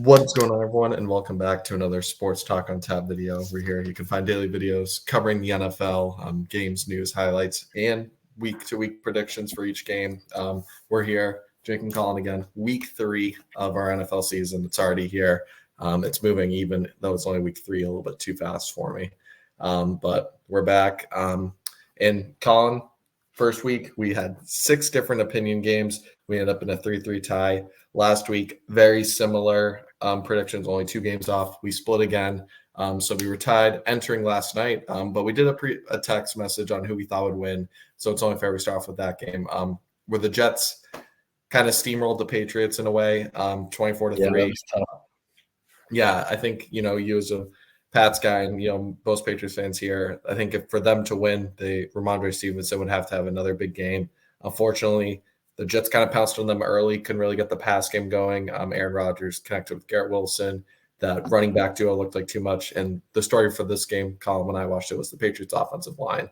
What's going on, everyone, and welcome back to another Sports Talk on Tab video. We're here. You can find daily videos covering the NFL, games, news, highlights, and week-to-week predictions for each game. We're here, Jake and Colin again. Week 3 of our NFL season. It's already here. It's moving, even though it's only week 3, a little bit too fast for me. But we're back. And Colin, first week, we had 6 different opinion games. We ended up in a 3-3 tie. Last week, very similar predictions, only 2 games off. We split again. So we were tied entering last night, but we did a text message on who we thought would win. So it's only fair we start off with that game. Where the Jets kind of steamrolled the Patriots in a way, 24-3. Yeah, I think, you as a Pats guy and, most Patriots fans here, I think for them to win, Ramondre Stevenson would have to have another big game. Unfortunately, the Jets kind of pounced on them early, couldn't really get the pass game going. Aaron Rodgers connected with Garrett Wilson. That running back duo looked like too much. And the story for this game, Colin, when I watched it, was the Patriots' offensive line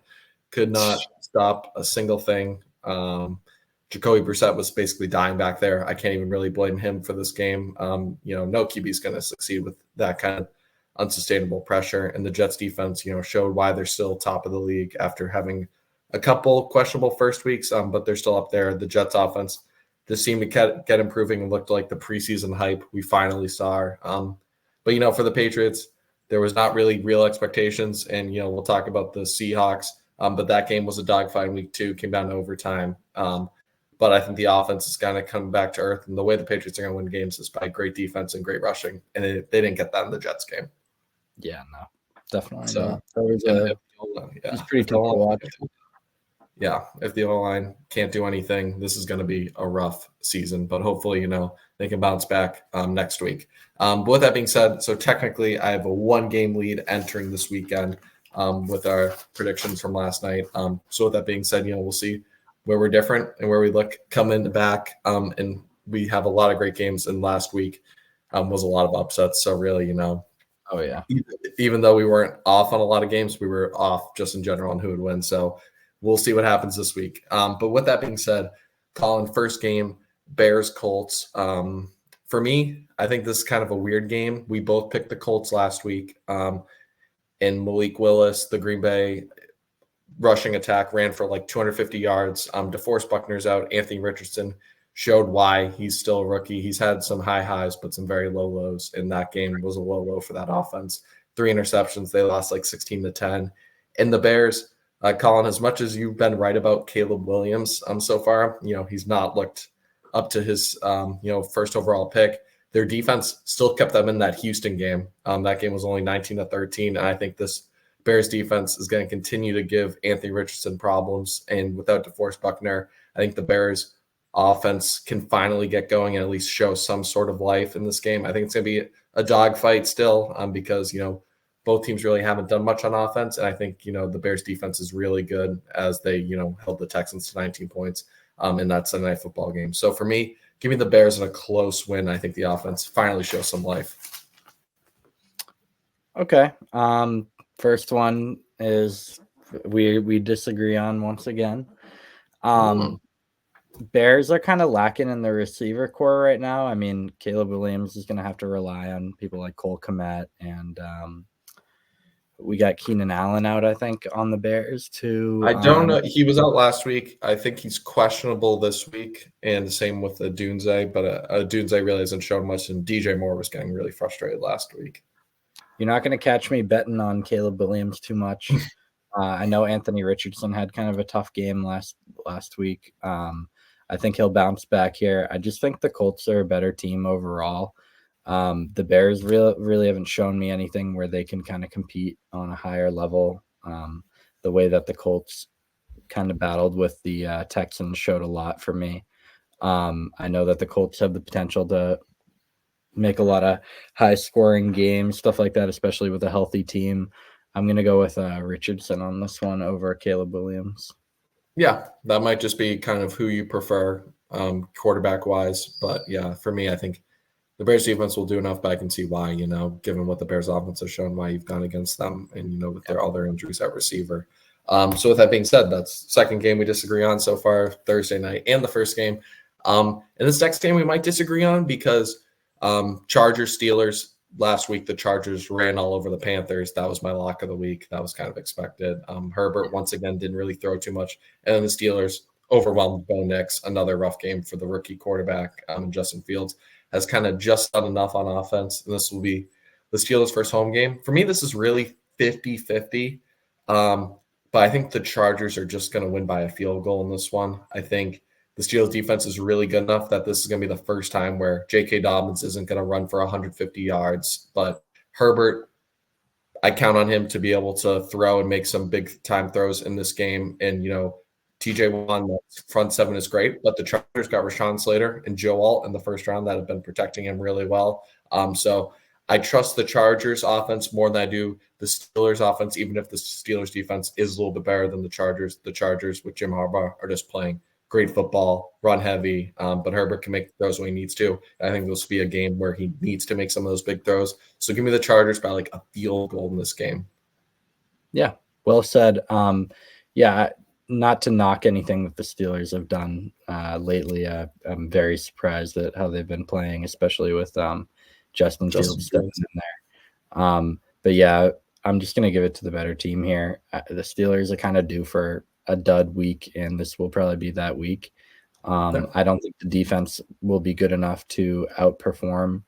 could not stop a single thing. Jacoby Brissett was basically dying back there. I can't even really blame him for this game. No QB is going to succeed with that kind of unsustainable pressure. And the Jets defense, showed why they're still top of the league after having a couple questionable first weeks, but they're still up there. The Jets offense just seemed to get improving and looked like the preseason hype we finally saw. But, for the Patriots, there was not really real expectations. And, we'll talk about the Seahawks, but that game was a dogfight in week 2, came down to overtime. But I think the offense is kind of coming back to earth. And the way the Patriots are going to win games is by great defense and great rushing. And they didn't get that in the Jets game. Yeah, no, definitely. So it's pretty tough to watch. Yeah, if the O-line can't do anything, this is going to be a rough season. But hopefully, they can bounce back next week. But with that being said, so technically I have a 1-game lead entering this weekend with our predictions from last night. So with that being said, we'll see where we're different and where we look coming back. And we have a lot of great games. And last week was a lot of upsets. So really, oh yeah, even though we weren't off on a lot of games, we were off just in general on who would win. So we'll see what happens this week. But with that being said, Colin, first game, Bears-Colts. For me, I think this is kind of a weird game. We both picked the Colts last week. And Malik Willis, the Green Bay rushing attack, ran for like 250 yards. DeForest Buckner's out. Anthony Richardson showed why he's still a rookie. He's had some high highs, but some very low lows. And that game was a low for that offense. 3 interceptions. They lost like 16-10. And the Bears, Colin, as much as you've been right about Caleb Williams so far, he's not looked up to his, first overall pick. Their defense still kept them in that Houston game. That game was only 19-13. And I think this Bears defense is going to continue to give Anthony Richardson problems. And without DeForest Buckner, I think the Bears offense can finally get going and at least show some sort of life in this game. I think it's going to be a dogfight still because, both teams really haven't done much on offense. And I think, the Bears defense is really good as they, held the Texans to 19 points in that Sunday Night Football game. So for me, give me the Bears in a close win. I think the offense finally shows some life. Okay. First one is we disagree on once again. Bears are kind of lacking in the receiver core right now. I mean, Caleb Williams is going to have to rely on people like Cole Kmet and we got Keenan Allen out, I think, on the Bears too. I don't know. He was out last week. I think he's questionable this week, and the same with Odunze. But Odunze really hasn't shown much, and DJ Moore was getting really frustrated last week. You're not going to catch me betting on Caleb Williams too much. I know Anthony Richardson had kind of a tough game last week. I think he'll bounce back here. I just think the Colts are a better team overall. The Bears really haven't shown me anything where they can kind of compete on a higher level. The way that the Colts kind of battled with the Texans showed a lot for me. I know that the Colts have the potential to make a lot of high-scoring games, stuff like that, especially with a healthy team. I'm going to go with Richardson on this one over Caleb Williams. Yeah, that might just be kind of who you prefer quarterback-wise. But, yeah, for me, I think the Bears defense will do enough, but I can see why, given what the Bears offense has shown, why you've gone against them and, with their all their injuries at receiver. So with that being said, that's the second game we disagree on so far, Thursday night, and the first game. And this next game we might disagree on because Chargers, Steelers. Last week, the Chargers ran all over the Panthers. That was my lock of the week. That was kind of expected. Herbert, once again, didn't really throw too much. And then the Steelers overwhelmed Bo Nix. Another rough game for the rookie quarterback. Justin Fields has kind of just done enough on offense. And this will be the Steelers' first home game. For me, this is really 50-50. But I think the Chargers are just going to win by a field goal in this one. I think the Steelers defense is really good enough that this is going to be the first time where J.K. Dobbins isn't going to run for 150 yards. But Herbert, I count on him to be able to throw and make some big time throws in this game. And, TJ Watt, front seven is great, but the Chargers got Rashawn Slater and Joe Alt in the first round that have been protecting him really well. So I trust the Chargers offense more than I do the Steelers offense, even if the Steelers defense is a little bit better than the Chargers. The Chargers with Jim Harbaugh are just playing great football, run heavy, but Herbert can make throws when he needs to. I think this will be a game where he needs to make some of those big throws. So give me the Chargers by like a field goal in this game. Yeah, well said. Not to knock anything that the Steelers have done lately. I'm very surprised at how they've been playing, especially with Justin Fields stepping in there. But yeah, I'm just going to give it to the better team here. The Steelers are kind of due for a dud week, and this will probably be that week. I don't think the defense will be good enough to outperform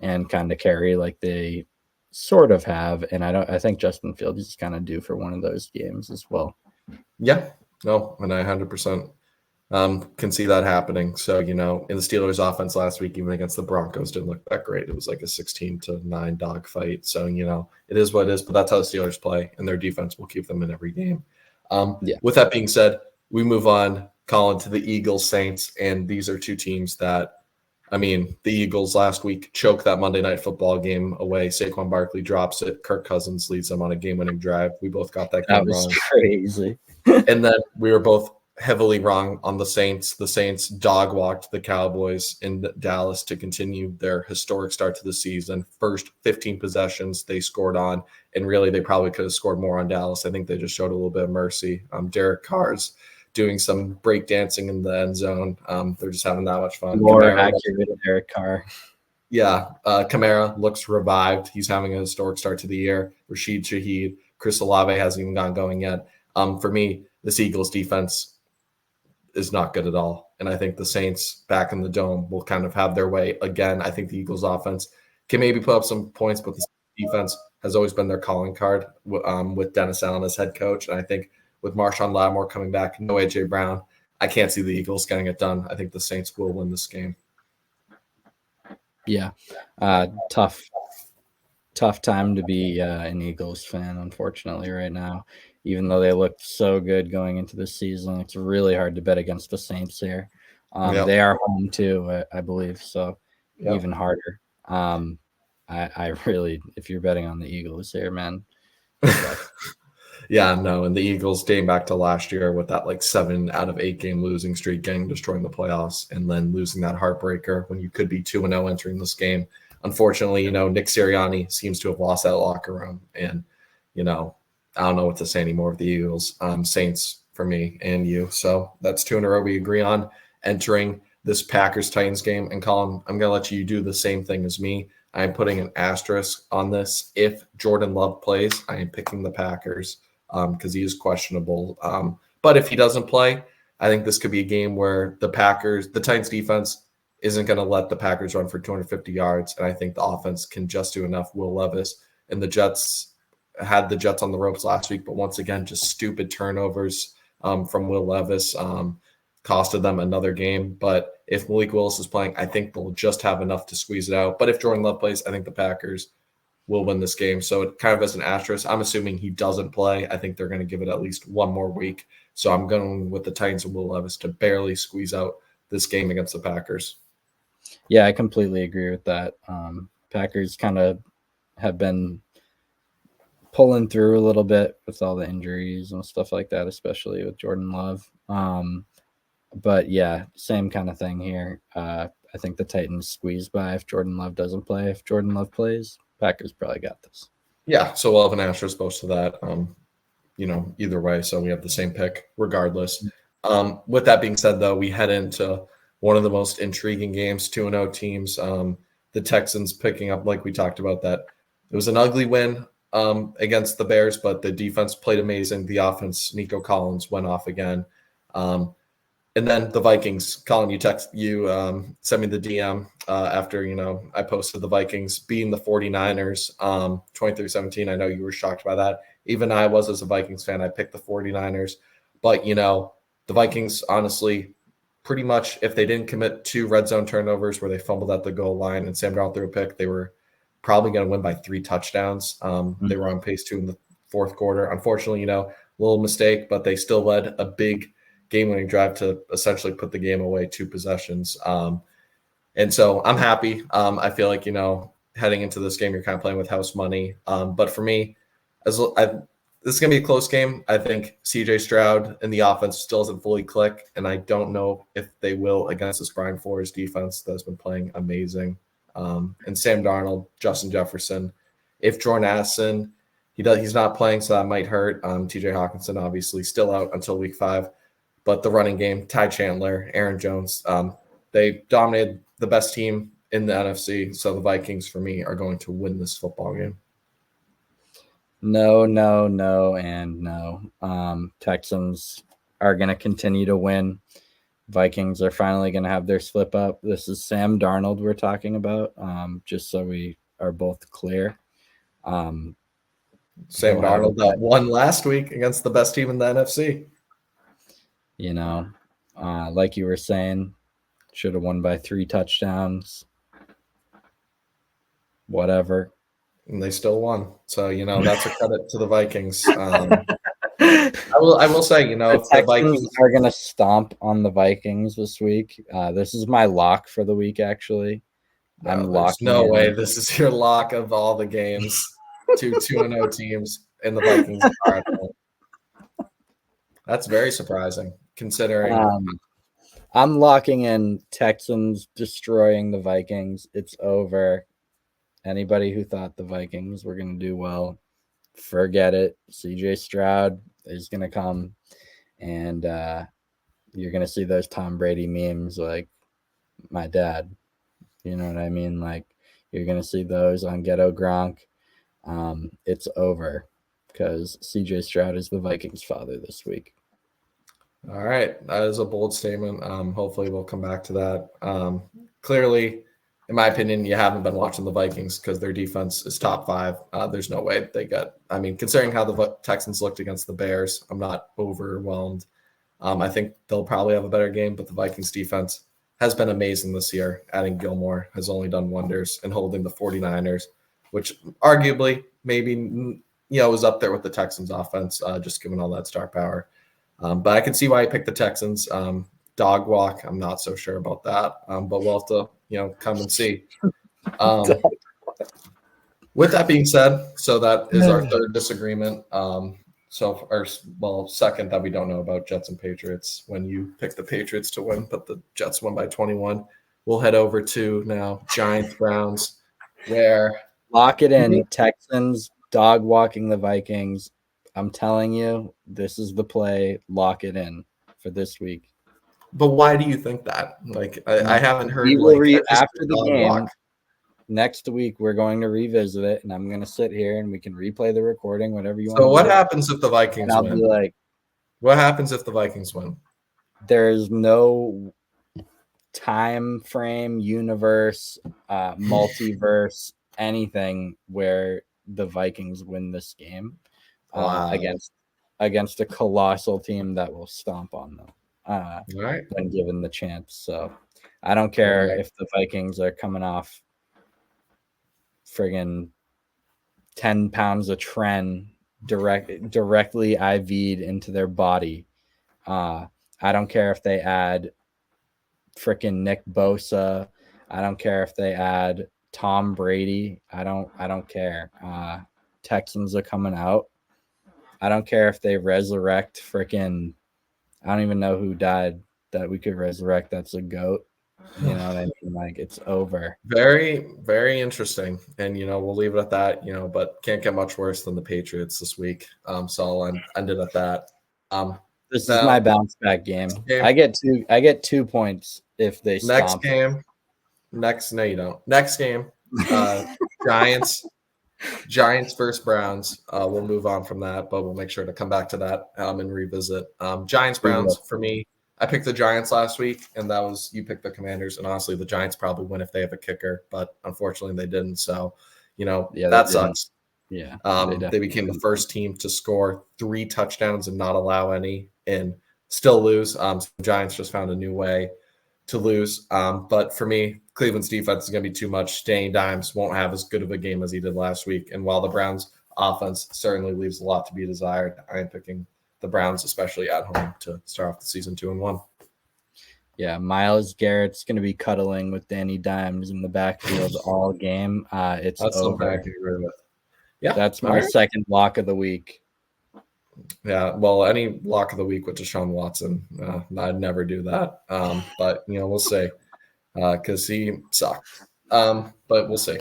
and kind of carry like they sort of have. And I think Justin Fields is kind of due for one of those games as well. Yeah, no, and I 100% can see that happening. So, in the Steelers offense last week, even against the Broncos, didn't look that great. It was like a 16-9 dog fight. So, it is what it is, but that's how the Steelers play, and their defense will keep them in every game. With that being said, we move on, Colin, to the Eagles Saints, and these are two teams that, the Eagles last week choked that Monday Night Football game away. Saquon Barkley drops it. Kirk Cousins leads them on a game-winning drive. We both got that game wrong. Crazy. And then we were both heavily wrong on the Saints. The Saints dog-walked the Cowboys in Dallas to continue their historic start to the season. First 15 possessions they scored on, and really they probably could have scored more on Dallas. I think they just showed a little bit of mercy. Derek Carr's doing some break dancing in the end zone. They're just having that much fun. More accurate Derek Carr. Yeah, Kamara looks revived. He's having a historic start to the year. Rashid Shaheed, Chris Olave hasn't even gotten going yet. For me, this Eagles defense is not good at all. And I think the Saints back in the dome will kind of have their way again. I think the Eagles offense can maybe put up some points, but the defense has always been their calling card with Dennis Allen as head coach. And I think with Marshawn Lattimore coming back, no A.J. Brown, I can't see the Eagles getting it done. I think the Saints will win this game. Yeah, tough time to be an Eagles fan, unfortunately, right now. Even though they looked so good going into the season, it's really hard to bet against the Saints here. They are home too, I believe, so even harder. I really, if you're betting on the Eagles here, man. Yeah, no, and the Eagles dating back to last year with that like 7 out of 8 game losing streak, destroying the playoffs, and then losing that heartbreaker when you could be 2-0 entering this game. Unfortunately, Nick Sirianni seems to have lost that locker room, and I don't know what to say anymore with the Eagles. Saints for me and you. So that's 2 in a row we agree on entering this Packers-Titans game. And Colin, I'm going to let you do the same thing as me. I'm putting an asterisk on this. If Jordan Love plays, I am picking the Packers because he is questionable. But if he doesn't play, I think this could be a game where the Titans defense isn't going to let the Packers run for 250 yards. And I think the offense can just do enough. Will Levis and the Jets had the Jets on the ropes last week, but once again, just stupid turnovers from Will Levis costed them another game. But if Malik Willis is playing, I think they'll just have enough to squeeze it out. But if Jordan Love plays, I think the Packers will win this game. So it kind of as an asterisk, I'm assuming he doesn't play. I think they're going to give it at least one more week. So I'm going with the Titans and Will Levis to barely squeeze out this game against the Packers. Yeah, I completely agree with that. Packers kind of have been pulling through a little bit with all the injuries and stuff like that, especially with Jordan Love. But yeah, same kind of thing here. I think the Titans squeeze by if Jordan Love doesn't play. If Jordan Love plays, Packers probably got this. Yeah, so we'll have an asterisk both to that. Either way, so we have the same pick regardless. With that being said, though, we head into one of the most intriguing games, 2-0 teams. the Texans picking up, like we talked about, that it was an ugly win against the Bears, but the defense played amazing. The offense, Nico Collins went off again. And then the Vikings, Colin, you sent me the DM after, I posted the Vikings beating the 49ers 23-17. I know you were shocked by that. Even I was, as a Vikings fan. I picked the 49ers. But, the Vikings, honestly, pretty much, if they didn't commit 2 red zone turnovers where they fumbled at the goal line and Sam Darnold threw a pick, they were probably going to win by 3 touchdowns. They were on pace to in the fourth quarter. Unfortunately, little mistake, but they still led a big game-winning drive to essentially put the game away 2 possessions. And so I'm happy. I feel like, heading into this game, you're kind of playing with house money. But for me, this is going to be a close game. I think CJ Stroud and the offense still doesn't fully click, and I don't know if they will against this Brian Flores defense that's been playing amazing. And Sam Darnold, Justin Jefferson. If Jordan Addison, he's not playing, so that might hurt. TJ Hawkinson, obviously, still out until week 5. But the running game, Ty Chandler, Aaron Jones, they dominated the best team in the NFC. So the Vikings, for me, are going to win this football game. No, and no. Texans are going to continue to win. Vikings are finally going to have their slip up. This is Sam Darnold we're talking about, just so we are both clear. Sam Darnold that won last week against the best team in the NFC. Like you were saying, should have won by 3 touchdowns. Whatever. And they still won. So, that's a credit to the Vikings. I will say, the Texans are going to stomp on the Vikings this week. This is my lock for the week, actually. I'm locking. No way. This is your lock of all the games. 2-0 teams in the Vikings. That's very surprising, considering. I'm locking in Texans destroying the Vikings. It's over. Anybody who thought the Vikings were going to do well, forget it. CJ Stroud is going to come, and you're going to see those Tom Brady memes like my dad. You know what I mean? Like, you're going to see those on Ghetto Gronk. It's over because CJ Stroud is the Vikings' father this week. All right. That is a bold statement. Hopefully we'll come back to that. Clearly, in my opinion, you haven't been watching the Vikings because their defense is top 5. There's no way they considering how the Texans looked against the Bears, I'm not overwhelmed. I think they'll probably have a better game, but the Vikings defense has been amazing this year. Adding Gilmore has only done wonders in holding the 49ers, which arguably maybe, was up there with the Texans offense, just given all that star power. But I can see why I picked the Texans. Dog walk, I'm not so sure about that. But we'll have to, come and see. With that being said, so that is our third disagreement. Second that we don't know about, Jets and Patriots, when you picked the Patriots to win, but the Jets won by 21. We'll head over to now Giants Browns, where lock it in. Texans dog walking the Vikings. I'm telling you, this is the play. Lock it in for this week. But why do you think that? Like, I haven't heard. After the game next week, we're going to revisit it, and I'm going to sit here and we can replay the recording, whatever you want. So what happens if the Vikings win? I'll be like, what happens if the Vikings win? There's no time frame, universe, multiverse, anything where the Vikings win this game against a colossal team that will stomp on them when given the chance. So I don't care if the Vikings are coming off friggin' 10 pounds of tren directly IV'd into their body. I don't care if they add freaking Nick Bosa. I don't care if they add Tom Brady. I don't care. Texans are coming out. I don't care if they resurrect freaking, I don't even know who died that we could resurrect. That's a goat. You know what I mean? Like, it's over. Very, very interesting. And, we'll leave it at that, but can't get much worse than the Patriots this week. So I'll end it at that. This is my bounce back game. I get 2 points if they stomp. Next game, No, you don't. Next game, Giants. Giants versus Browns. We'll move on from that, but we'll make sure to come back to that and revisit. Giants We will. Browns for me. I picked the Giants last week, and that was you picked the Commanders. And honestly, the Giants probably win if they have a kicker, but unfortunately they didn't. So, Yeah, they that didn't. sucks. Yeah, They became the first team to score 3 touchdowns and not allow any, and still lose. So the Giants just found a new way to lose. But for me, Cleveland's defense is going to be too much. Danny Dimes won't have as good of a game as he did last week. And while the Browns' offense certainly leaves a lot to be desired, I am picking the Browns, especially at home, to start off the season 2-1. Yeah, Myles Garrett's going to be cuddling with Danny Dimes in the backfield all game. It's That's something I over. can agree with. Yeah, That's all my right. second lock of the week. Yeah, well, any lock of the week with Deshaun Watson, I'd never do that. But we'll see, because he sucks. But we'll see.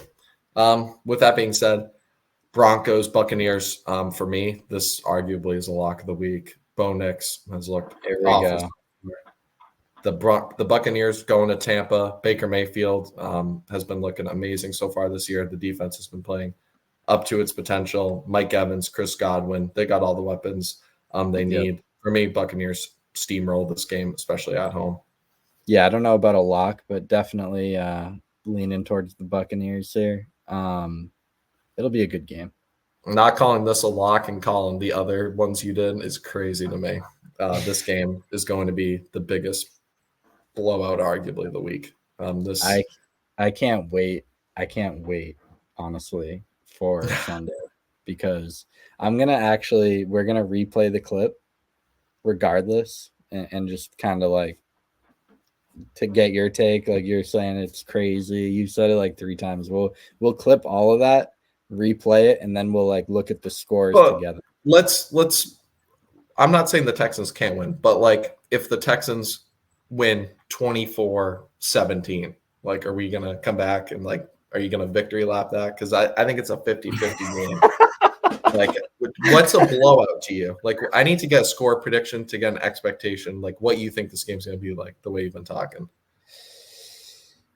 With that being said, Broncos, Buccaneers. For me, this arguably is a lock of the week. Bo Nix has looked Here we awful. go. The Buccaneers going to Tampa. Baker Mayfield has been looking amazing so far this year. The defense has been playing up to its potential. Mike Evans, Chris Godwin, they got all the weapons they need. Yep. For me, Buccaneers steamroll this game, especially at home. Yeah, I don't know about a lock, but definitely leaning towards the Buccaneers here. It'll be a good game. Not calling this a lock and calling the other ones you did is crazy to me. This game is going to be the biggest blowout, arguably, of the week. I can't wait. I can't wait, honestly, for Sunday because we're gonna replay the clip regardless and just kind of like to get your take. Like you're saying it's crazy. You said it like 3 times. We'll clip all of that, replay it, and then we'll like look at the scores together. Let's I'm not saying the Texans can't win, but like if the Texans win 24-17, like are we gonna come back and like are you gonna victory lap that? Because I think it's a 50-50 game. Like what's a blowout to you? Like I need to get a score prediction to get an expectation, like what you think this game's gonna be like, the way you've been talking.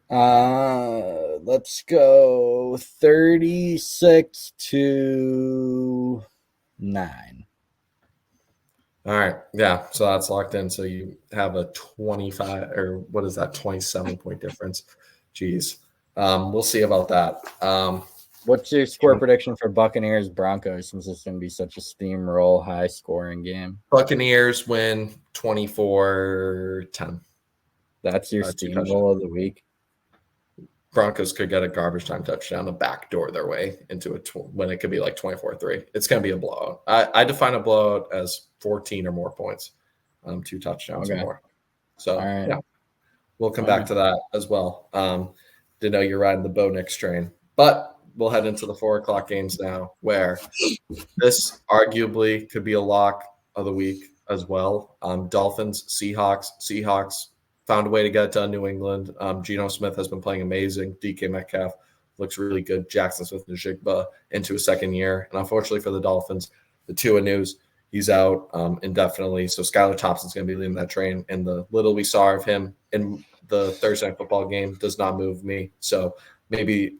Let's go 36-9. All right. Yeah. So that's locked in. So you have a 25 or what is that? 27 point difference. Jeez. We'll see about that. What's your score prediction for Buccaneers Broncos since it's going to be such a steamroll, high scoring game? Buccaneers win 24-10. That's your steamroll of the week. Broncos could get a garbage time touchdown to backdoor their way into when it could be like 24-3. It's going to be a blowout. I define a blowout as 14 or more points, 2 touchdowns or more. So yeah, we'll come back to that as well. Didn't know you're riding the Bo Nix train, but we'll head into the 4:00 games now, where this arguably could be a lock of the week as well. Dolphins, Seahawks. Seahawks found a way to get to New England. Geno Smith has been playing amazing. DK Metcalf looks really good. Jackson Smith-Njigba into his second year. And unfortunately for the Dolphins, the Tua news, he's out indefinitely. So Skylar Thompson's going to be leading that train. And the little we saw of him in the Thursday Night Football game does not move me. So maybe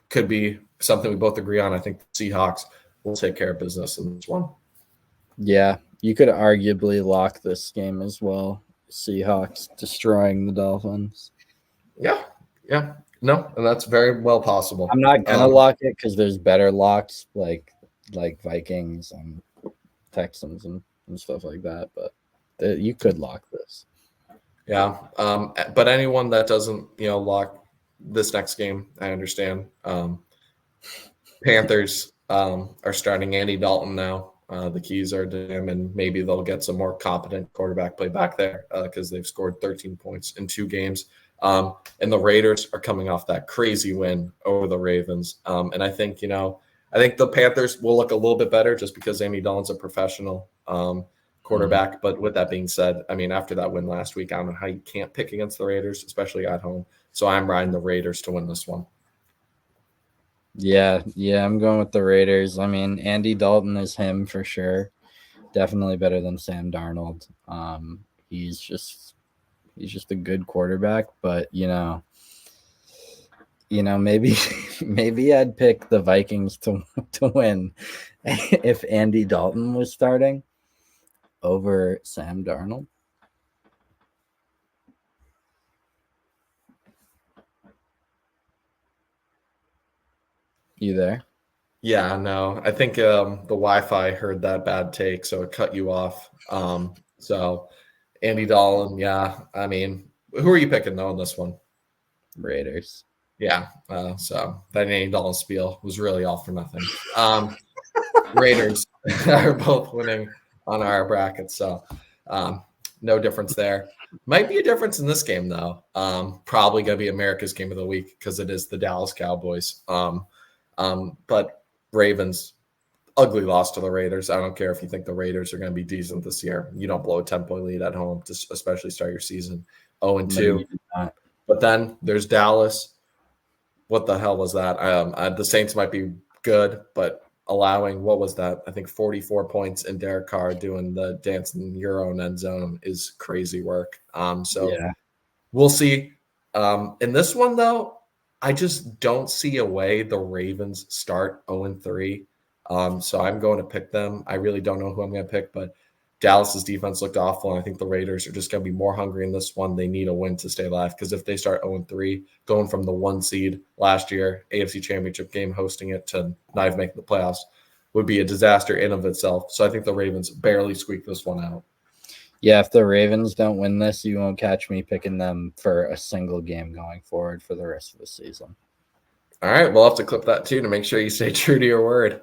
could be something we both agree on. I think the Seahawks will take care of business in this one. Yeah, you could arguably lock this game as well. Seahawks destroying the Dolphins. Yeah. No, and that's very well possible. I'm not gonna lock it because there's better locks like Vikings and Texans and stuff like that. But you could lock this. Yeah, but anyone that doesn't lock this next game, I understand. Panthers are starting Andy Dalton now. The keys are to him, and maybe they'll get some more competent quarterback play back there because they've scored 13 points in 2 games. And the Raiders are coming off that crazy win over the Ravens. And I think, I think the Panthers will look a little bit better just because Andy Dalton's a professional quarterback. Mm-hmm. But with that being said, I mean, after that win last week, I don't know how you can't pick against the Raiders, especially at home. So I'm riding the Raiders to win this one. Yeah, I'm going with the Raiders. I mean, Andy Dalton is him for sure. Definitely better than Sam Darnold. He's just a good quarterback, but maybe maybe I'd pick the Vikings to win if Andy Dalton was starting over Sam Darnold. You there? Yeah, no, I think the Wi-Fi heard that bad take, so it cut you off. So Andy Dalton, yeah. I mean, who are you picking though in this one? Raiders. Yeah, so that Andy Dalton spiel was really all for nothing. Raiders are both winning on our bracket, so no difference there. Might be a difference in this game though. Probably gonna be America's game of the week because it is the Dallas Cowboys. But Ravens, ugly loss to the Raiders. I don't care if you think the Raiders are going to be decent this year. You don't blow a 10-point lead at home, to especially start your season 0-2. But then there's Dallas. What the hell was that? The Saints might be good, but allowing, what was that? I think 44 points in Derek Carr doing the dance in your own end zone is crazy work. So Yeah. we'll see. In this one, though, I just don't see a way the Ravens start 0-3. So I'm going to pick them. I really don't know who I'm going to pick, but Dallas's defense looked awful, and I think the Raiders are just going to be more hungry in this one. They need a win to stay alive because if they start 0-3, going from the 1 seed last year, AFC Championship game, hosting it to not even making the playoffs would be a disaster in of itself. So I think the Ravens barely squeak this one out. Yeah, if the Ravens don't win this, you won't catch me picking them for a single game going forward for the rest of the season. All right, we'll have to clip that too to make sure you stay true to your word.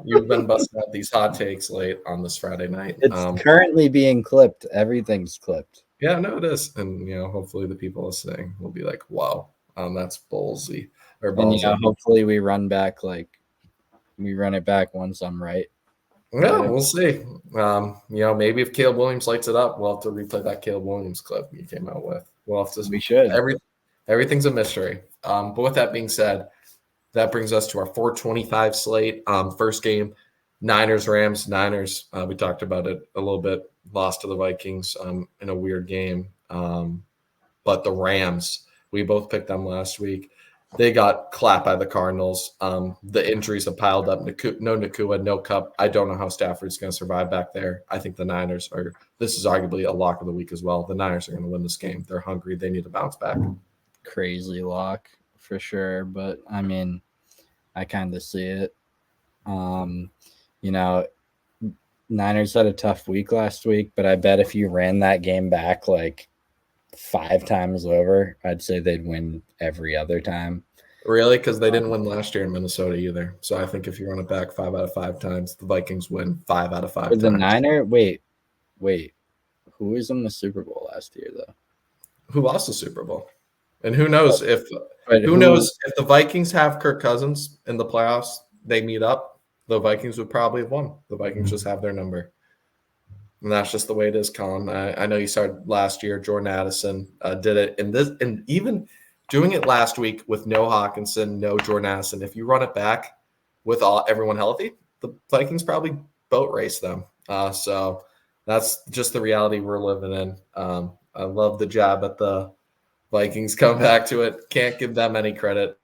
You've been busting out these hot takes late on this Friday night. It's currently being clipped. Everything's clipped. Yeah, no, it is, and hopefully the people listening will be like, "Wow, that's ballsy." And hopefully we run it back once I'm right. Yeah, we'll see. Maybe if Caleb Williams lights it up, we'll have to replay that Caleb Williams clip you came out with. We'll have to. We should. Everything's a mystery. But with that being said, that brings us to our 425 slate. First game, Niners-Rams. Niners, we talked about it a little bit, lost to the Vikings in a weird game. But the Rams, we both picked them last week. They got clapped by the Cardinals. The injuries have piled up. No Nakua, no Kupp. I don't know how Stafford's going to survive back there. I think the Niners this is arguably a lock of the week as well. The Niners are going to win this game. They're hungry. They need to bounce back. Crazy lock for sure, but I mean, I kind of see it. Niners had a tough week last week, but I bet if you ran that game back like 5 times over, I'd say they'd win every other time. Really? Because they didn't win last year in Minnesota either. So I think if you run it back 5 out of 5 times, the Vikings win 5 out of 5 times. The Niner? Wait. Who was in the Super Bowl last year though? Who lost the Super Bowl? And who knows if the Vikings have Kirk Cousins in the playoffs, they meet up, the Vikings would probably have won. The Vikings just have their number. And that's just the way it is, Colin. I know you started last year. Jordan Addison did it. And even doing it last week with no Hawkinson, no Jordan Addison, if you run it back with everyone healthy, the Vikings probably boat race them. So that's just the reality we're living in. I love the job at the Vikings come back to it. Can't give them any credit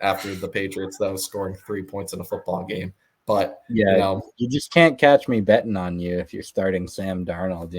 after the Patriots, though, scoring 3 points in a football game. But, yeah, you just can't catch me betting on you if you're starting Sam Darnold.